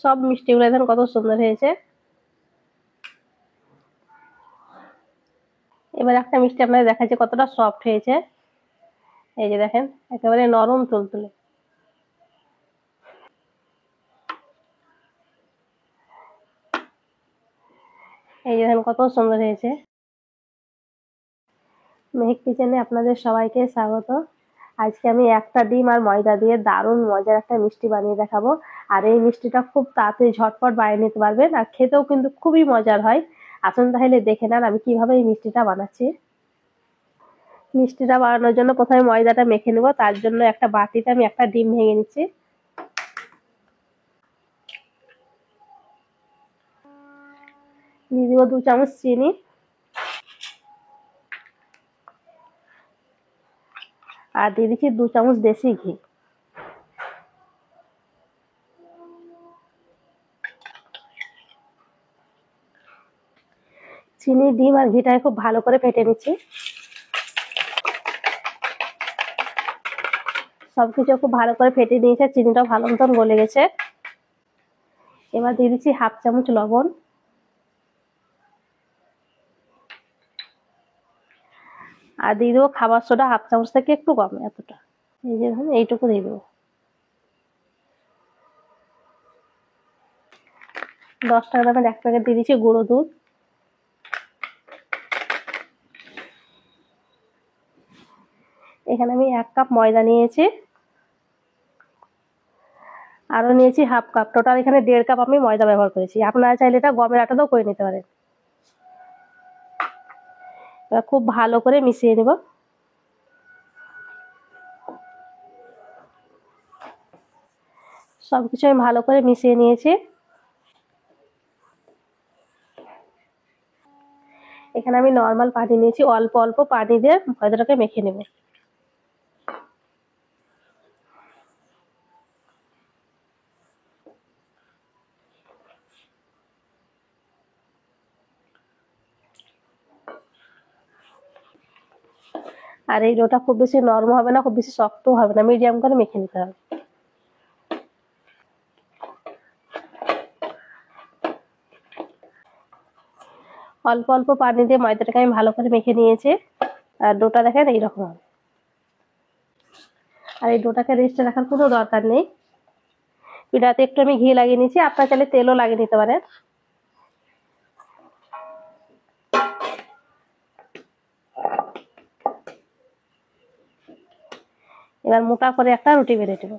সব মিষ্টিগুলো দেখেন কত সুন্দর হয়েছে। এবার একটা মিষ্টি আপনাদের দেখাচ্ছি কতটা সফট হয়েছে। এই যে দেখেন একেবারে নরম তুলতুলে। এই যে দেখেন কত সুন্দর হয়েছে। মেহেক কিচেনে আপনাদের সবাইকে স্বাগত। আজকে আমি একটা ডিম আর ময়দা দিয়ে দারুণ মজার একটা মিষ্টি বানিয়ে দেখাবো। আর এই মিষ্টিটা খুব তাড়াতাড়ি ঝটপট বানিয়ে নিতে পারবেন, আর খেতেও কিন্তু খুবই মজার হয়। আসুন তাহলে দেখে নেন আমি কিভাবে এই মিষ্টিটা বানাচ্ছি। মিষ্টিটা বানানোর জন্য প্রথমে ময়দাটা মেখে নেব। তার জন্য একটা বাটিতে আমি একটা ডিম ভেঙে নিচ্ছি। দিয়ে দিব 2 চামচ চিনি, আর দিয়ে দিচ্ছি 2 চামচ দেশি ঘি। চিনি, ডিম আর ঘিটাকে খুব ভালো করে ফেটে নিচ্ছি। সবকিছু খুব ভালো করে ফেটে নিয়েছে, চিনিটাও ভালো মতন গলে গেছে। এবার দিয়ে দিচ্ছি 1/2 চামচ লবণ, আর দিয়ে দেবো খাবার সোডা 1/2 চামচ থেকে একটু কম, এতটা। এই যে ধরুন এইটুকু দিয়ে দেবো। 10 টাকা দামের 1 প্যাকেট দিয়ে দিচ্ছি গুঁড়ো দুধ। এখানে আমি 1 কাপ ময়দা নিয়েছি, আরো নিয়েছি 1/2 কাপ। টোটাল এখানে 1.5 কাপ আমি ময়দা ব্যবহার করেছি। আপনারা চাইলে এটা গমের আটা দিয়েও করে নিতে পারেন। এবার খুব ভালো করে মিশিয়ে নেব। সবকিছু আমি ভালো করে মিশিয়ে নিয়েছি। এখানে আমি নরমাল পানি নিয়েছি, অল্প অল্প পানি দিয়ে ময়দাটাকে মেখে নেব। আর এই ডোটা খুব বেশি নরম হবে না, খুব বেশি শক্ত হবে না, মিডিয়াম করে মেখে নিতে হবে। অল্প অল্প পানি দিয়ে ময়দাটাকে আমি ভালো করে মেখে নিয়েছি। আর ডোটা দেখেন এইরকম হবে। আর এই ডোটাকে রেস্টে রাখার কোনো দরকার নেই। পিঠাতে একটু আমি ঘি লাগিয়ে নিয়েছি, আপনারা চাইলে তেলও লাগিয়ে নিতে পারেন। এবার মোটা করে একটা রুটি বেলে নেব।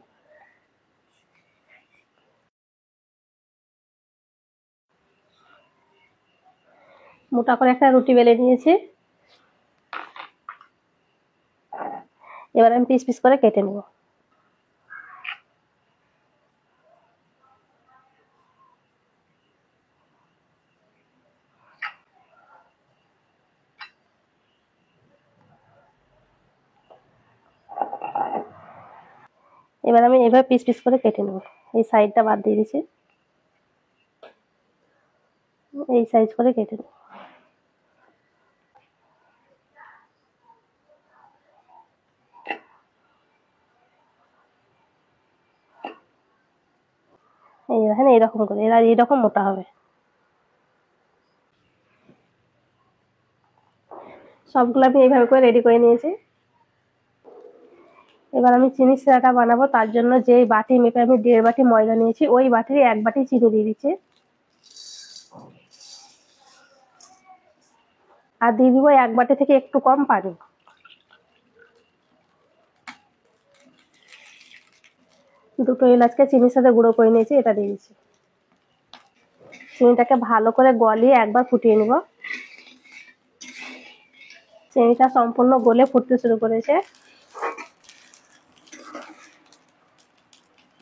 মোটা করে একটা রুটি বেলে নিয়েছি। এবার আমি পিস পিস করে কেটে নেব। এবার আমি এভাবে পিস পিস করে কেটে নেব। এই সাইডটা বাদ দিয়ে দিচ্ছি, এই সাইজ করে কেটে নেব। এই দেখেন এইরকম করে, এরা এইরকম মোটা হবে। সবগুলো আমি এইভাবে করে রেডি করে নিয়েছি। এবার আমি চিনি শিরাটা বানাবো। তার জন্য যেই বাটি মেপে আমি 1.5 বাটি ময়দা নিয়েছি, ওই বাটির 1 বাটি চিনি দিয়ে দিচ্ছি। আর দিয়ে দিব 1 বাটি থেকে একটু কম পানি। দুটো এলাচকে চিনির সাথে গুঁড়ো করে নিয়েছি, এটা দিয়ে দিচ্ছি। চিনিটাকে ভালো করে গলিয়ে একবার ফুটিয়ে নিব। চিনিটা সম্পূর্ণ গলে ফুটতে শুরু করেছে।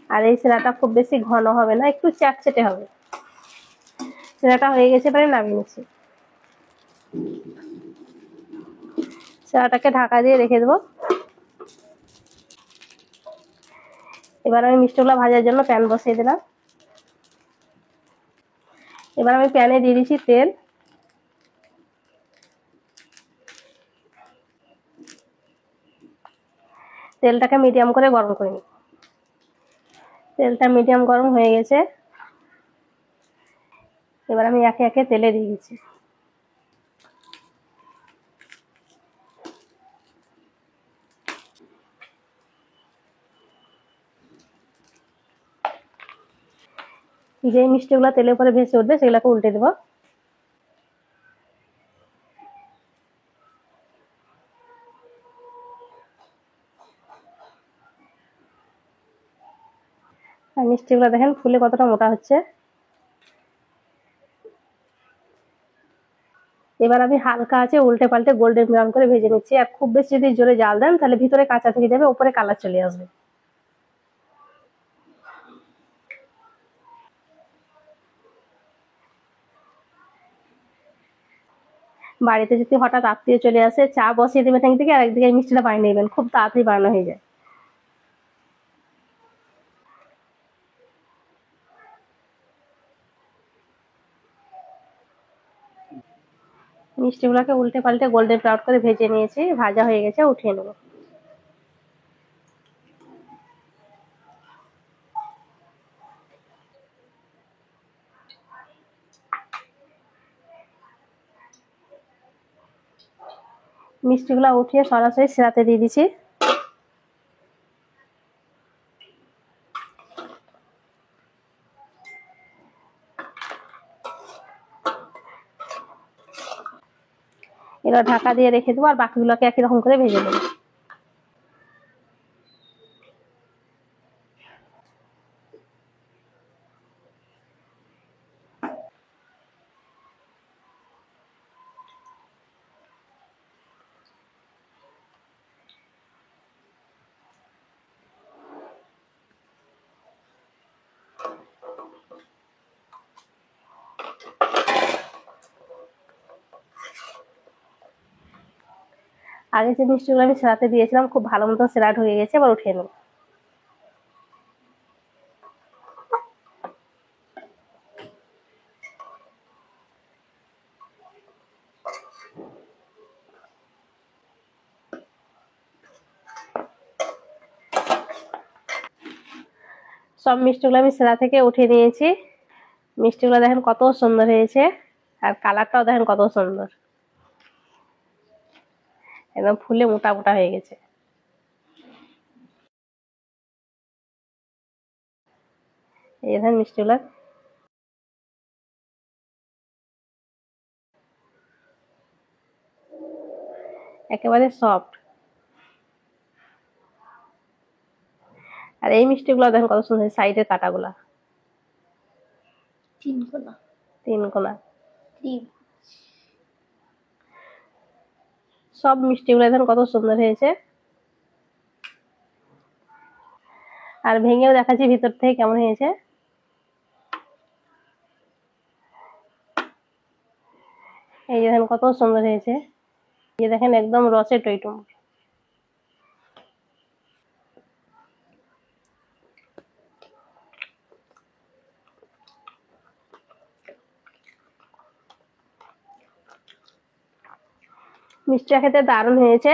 আর এই শিরাটা খুব বেশি ঘন হবে না, একটু চ্যাটচেটে হবে। শিরাটা হয়ে গেছে, এবারে নামিয়ে নিচ্ছি। শিরাটাকে ঢাকা দিয়ে রেখে দেবো। এবার আমি মিষ্টিগুলো ভাজার জন্য প্যান বসিয়ে দিলাম। এবার আমি প্যানে দিয়ে দিচ্ছি তেল। তেলটাকে মিডিয়াম করে গরম করে নিই। তেলটা মিডিয়াম গরম হয়ে গেছে। এবার আমি একে একে তেলে দিয়ে দিচ্ছি। যে মিষ্টিগুলো তেলের উপরে ভেসে উঠবে সেগুলোকে উল্টে দেবো। আর মিষ্টিগুলো দেখেন ফুলে কতটা মোটা হচ্ছে। এবার আমি হালকা আছে উল্টে পাল্টে গোল্ডেন ব্রাউন করে ভেজে নিচ্ছি। আর খুব বেশি যদি জোরে জাল দেন তাহলে ভিতরে কাঁচা থেকে যাবে, উপরে কালার চলে আসবে। বাড়িতে যদি হঠাৎ আত্মীয় চলে আসে, চা বসিয়ে দেবেন একদিকে আর একদিকে মিষ্টিটা বানিয়ে নেবেন, খুব তাড়াতাড়ি বানানো হয়ে যায়। মিষ্টিগুলোকে উল্টে পাল্টে গোল্ডেন ব্রাউন করে ভেজে নিয়েছি, ভাজা হয়ে গেছে, উঠিয়ে নেব। মিষ্টিগুলো উঠিয়ে সরাসরি শিরাতে দিয়ে দিচ্ছি। এবার ঢাকা দিয়ে রেখে দেবো আর বাকিগুলোকে একই রকম করে ভেজে নেব। আগে যে মিষ্টিগুলো আমি সেরাতে দিয়েছিলাম খুব ভালো মতো সেরাট হয়ে গেছে, এবার উঠিয়ে নেব। সব মিষ্টিগুলো আমি সেরা থেকে উঠিয়ে নিয়েছি। মিষ্টিগুলো দেখেন কত সুন্দর হয়েছে, আর কালারটাও দেখেন কত সুন্দর, একদম ফুলে মোটা মোটা হয়ে গেছে। এই দেখেন মিষ্টিগুলো একেবারে সফট। আর এই মিষ্টিগুলো দেখেন কত সুন্দর, সাইডের কাটাগুলা তিন কোনা। সব মিষ্টিগুলো দেখেন কত সুন্দর হয়েছে। আর ভেঙেও দেখাচ্ছি ভিতর থেকে কেমন হয়েছে। এই দেখেন কত সুন্দর হয়েছে, এই দেখেন একদম রসে টইটুম। মিষ্টিটা খেতে দারুণ হয়েছে।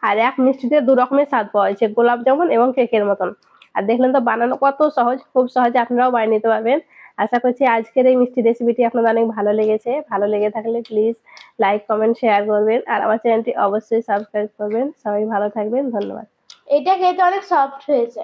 আর এক মিষ্টিতে দু রকমের স্বাদ পাওয়া যাচ্ছে, গোলাপ জামুন এবং কেকের মতন। আর দেখলেন তো বানানো কত সহজ, খুব সহজে আপনারাও বানিয়ে নিতে পারবেন। আশা করছি আজকের এই মিষ্টি রেসিপিটি আপনাদের অনেক ভালো লেগেছে। ভালো লেগে থাকলে প্লিজ লাইক কমেন্ট শেয়ার করবেন, আর আমার চ্যানেলটি অবশ্যই সাবস্ক্রাইব করবেন। সবাই ভালো থাকবেন, ধন্যবাদ। এটা খেতে অনেক সফট হয়েছে।